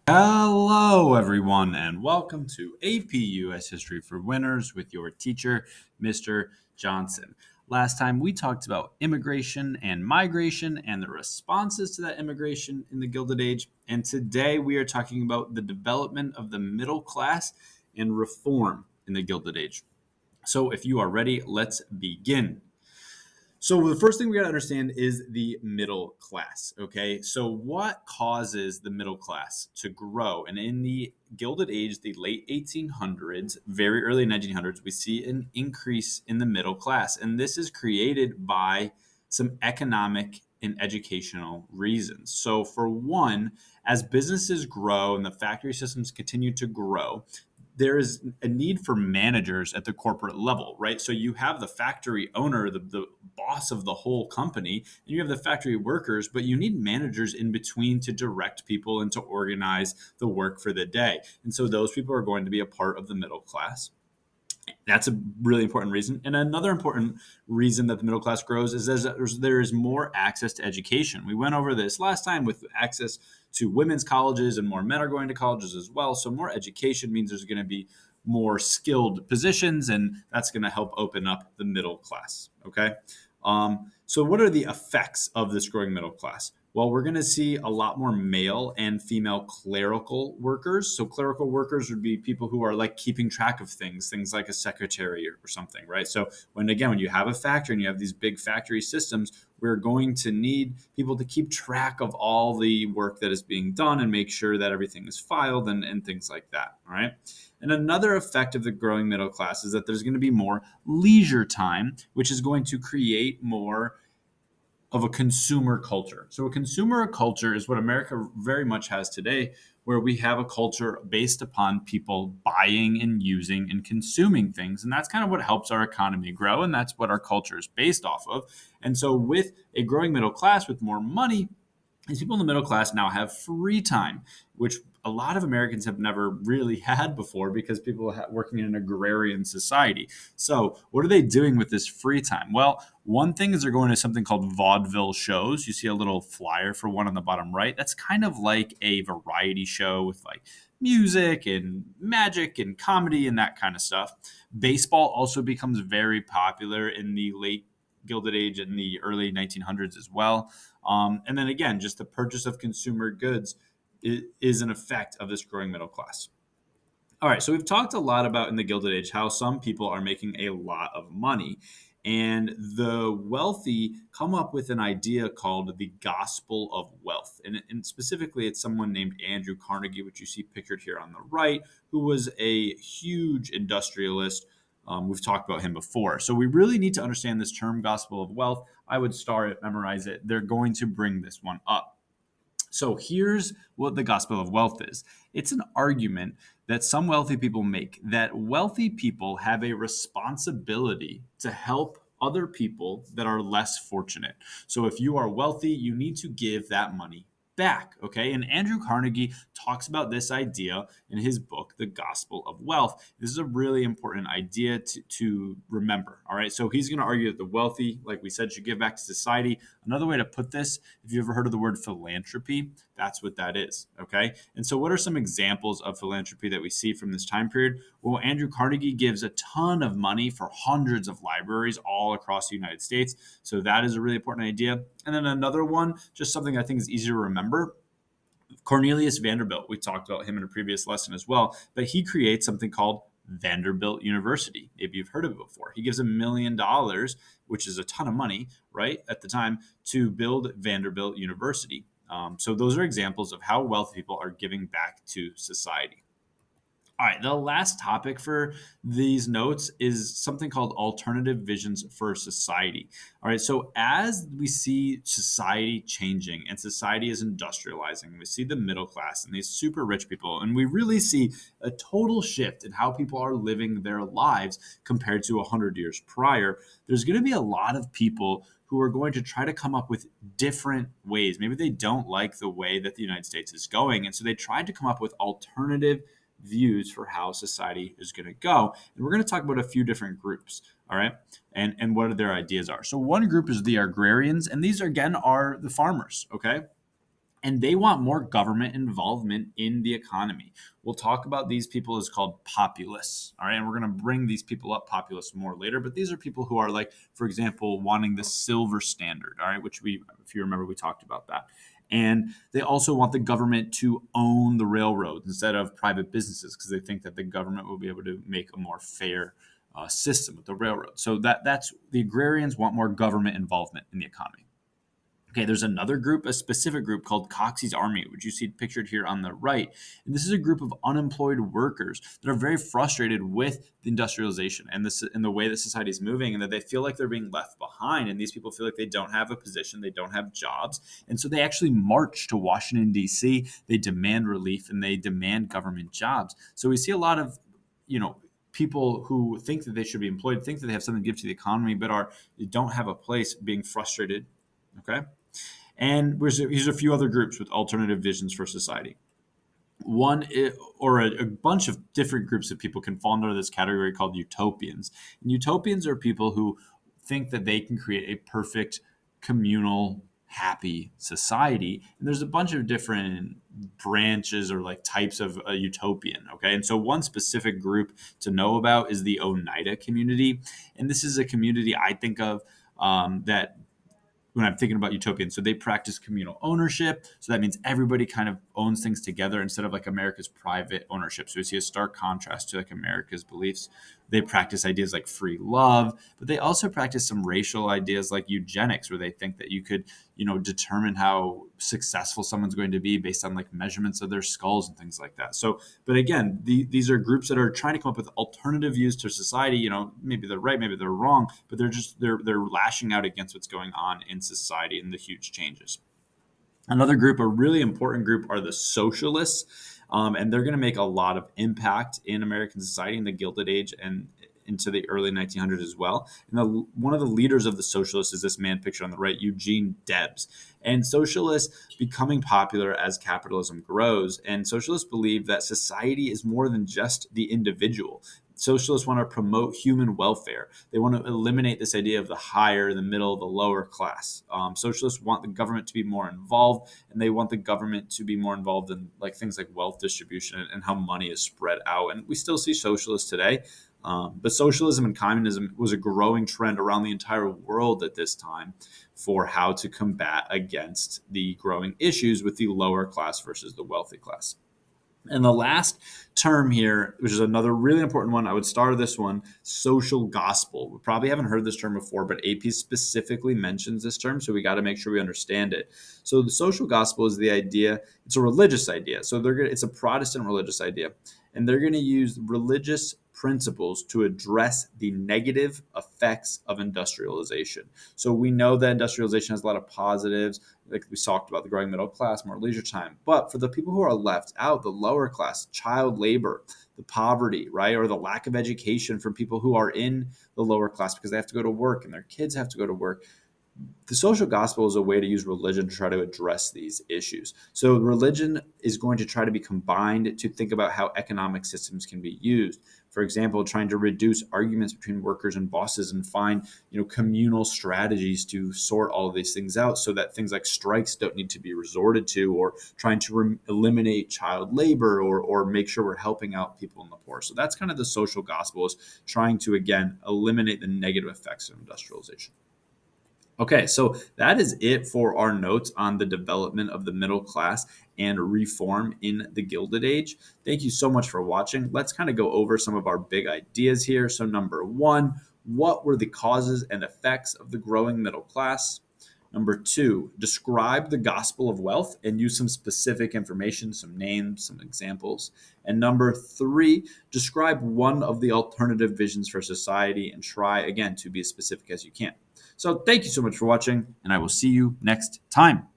Hello, everyone, and welcome to AP US History for Winners with your teacher, Mr. Johnson. Last time we talked about immigration and migration and the responses to that immigration in the Gilded Age. And today we are talking about the development of the middle class and reform in the Gilded Age. So if you are ready, let's begin. So the first thing we got to understand is the middle class. Okay, so what causes the middle class to grow? And in the Gilded Age, the late 1800s, very early 1900s, we see an increase in the middle class, and this is created by some economic and educational reasons. So, for one, as businesses grow and the factory systems continue to grow, there is a need for managers at the corporate level, right? So you have the factory owner, the boss of the whole company, and you have the factory workers, but you need managers in between to direct people and to organize the work for the day. And so those people are going to be a part of the middle class. That's a really important reason. And another important reason that the middle class grows is as there is more access to education. We went over this last time with access to women's colleges, and more men are going to colleges as well. So more education means there's going to be more skilled positions, and that's going to help open up the middle class. Okay. So what are the effects of this growing middle class? Well, we're going to see a lot more male and female clerical workers. So clerical workers would be people who are like keeping track of things like a secretary or something, right? So when you have a factory and you have these big factory systems, we're going to need people to keep track of all the work that is being done and make sure that everything is filed and things like that. All right. And another effect of the growing middle class is that there's going to be more leisure time, which is going to create more of a consumer culture. So, a consumer culture is what America very much has today, where we have a culture based upon people buying and using and consuming things. And that's kind of what helps our economy grow. And that's what our culture is based off of. And so, with a growing middle class with more money, these people in the middle class now have free time, which a lot of Americans have never really had before because people are working in an agrarian society. So, what are they doing with this free time? Well, one thing is they're going to something called vaudeville shows. You see a little flyer for one on the bottom right. That's kind of like a variety show with like music and magic and comedy and that kind of stuff. Baseball also becomes very popular in the late Gilded Age and the early 1900s as well. And then again, just the purchase of consumer goods is an effect of this growing middle class. All right, so we've talked a lot about in the Gilded Age how some people are making a lot of money. And the wealthy come up with an idea called the gospel of wealth. And specifically, it's someone named Andrew Carnegie, which you see pictured here on the right, who was a huge industrialist. We've talked about him before. So we really need to understand this term, gospel of wealth. I would start it, memorize it. They're going to bring this one up. So here's what the gospel of wealth is. It's an argument that some wealthy people make that wealthy people have a responsibility to help other people that are less fortunate. So if you are wealthy, you need to give that money back. Okay. And Andrew Carnegie talks about this idea in his book, The Gospel of Wealth. This is a really important idea to remember. All right. So he's going to argue that the wealthy, like we said, should give back to society. Another way to put this, if you ever heard of the word philanthropy, that's what that is. Okay. And so, what are some examples of philanthropy that we see from this time period? Well, Andrew Carnegie gives a ton of money for hundreds of libraries all across the United States. So, that is a really important idea. And then another one, just something I think is easy to remember. Cornelius Vanderbilt, we talked about him in a previous lesson as well, but he creates something called Vanderbilt University. Maybe you've heard of it before. He gives $1 million, which is a ton of money, right, at the time, to build Vanderbilt University. So those are examples of how wealthy people are giving back to society. All right, the last topic for these notes is something called alternative visions for society. All right, so as we see society changing and society is industrializing, we see the middle class and these super rich people, and we really see a total shift in how people are living their lives compared to 100 years prior. There's going to be a lot of people who are going to try to come up with different ways. Maybe they don't like the way that the United States is going, and so they tried to come up with alternative views for how society is going to go. And we're going to talk about a few different groups, all right, and what their ideas are. So one group is the agrarians, and these again are the farmers, okay? and they want more government involvement in the economy. We'll talk about these people as called populists. All right. And we're going to bring these people up, populists, more later. But these are people who are, like, for example, wanting the silver standard. All right. Which if you remember, we talked about that. And they also want the government to own the railroads instead of private businesses, because they think that the government will be able to make a more fair system with the railroad. So that's the agrarians want more government involvement in the economy. Okay, there's another group, a specific group called Coxey's Army, which you see pictured here on the right. And this is a group of unemployed workers that are very frustrated with the industrialization and the way that society is moving, and that they feel like they're being left behind. And these people feel like they don't have a position, they don't have jobs. And so they actually march to Washington, D.C. They demand relief and they demand government jobs. So we see a lot of, people who think that they should be employed, think that they have something to give to the economy, but don't have a place, being frustrated. Okay. And here's a few other groups with alternative visions for society. One, or a bunch of different groups of people can fall under this category called utopians. And utopians are people who think that they can create a perfect communal, happy society. And there's a bunch of different branches or like types of a utopian. Okay. And so one specific group to know about is the Oneida community. And this is a community I think of that when I'm thinking about utopians. So they practice communal ownership. So that means everybody kind of owns things together instead of like America's private ownership. So we see a stark contrast to like America's beliefs. They practice ideas like free love, but they also practice some racial ideas like eugenics, where they think that you could, determine how successful someone's going to be based on like measurements of their skulls and things like that. So, but again, these are groups that are trying to come up with alternative views to society. Maybe they're right, maybe they're wrong, but they're lashing out against what's going on in society and the huge changes. Another group, a really important group, are the socialists, and they're going to make a lot of impact in American society in the Gilded Age and into the early 1900s as well. And one of the leaders of the socialists is this man pictured on the right, Eugene Debs. And socialists becoming popular as capitalism grows. And socialists believe that society is more than just the individual. Socialists want to promote human welfare. They want to eliminate this idea of the higher, the middle, the lower class. Socialists want the government to be more involved, and they want the government to be more involved in like things like wealth distribution and how money is spread out. And we still see socialists today. But socialism and communism was a growing trend around the entire world at this time for how to combat against the growing issues with the lower class versus the wealthy class. And the last term here, which is another really important one, I would start this one, social gospel. We probably haven't heard this term before, but AP specifically mentions this term, so we got to make sure we understand it. So the social gospel is the idea, it's a religious idea. So it's a Protestant religious idea, and they're going to use religious principles to address the negative effects of industrialization. So we know that industrialization has a lot of positives, like we talked about the growing middle class, more leisure time. But for the people who are left out, the lower class, child labor, the poverty, right, or the lack of education from people who are in the lower class because they have to go to work and their kids have to go to work. The social gospel is a way to use religion to try to address these issues. So religion is going to try to be combined to think about how economic systems can be used. For example, trying to reduce arguments between workers and bosses and find, communal strategies to sort all of these things out so that things like strikes don't need to be resorted to, or trying to eliminate child labor or make sure we're helping out people in the poor. So that's kind of the social gospel, is trying to, again, eliminate the negative effects of industrialization. Okay, so that is it for our notes on the development of the middle class and reform in the Gilded Age. Thank you so much for watching. Let's kind of go over some of our big ideas here. So number one, what were the causes and effects of the growing middle class? Number two, describe the gospel of wealth and use some specific information, some names, some examples. And number three, describe one of the alternative visions for society and try, again, to be as specific as you can. So thank you so much for watching, and I will see you next time.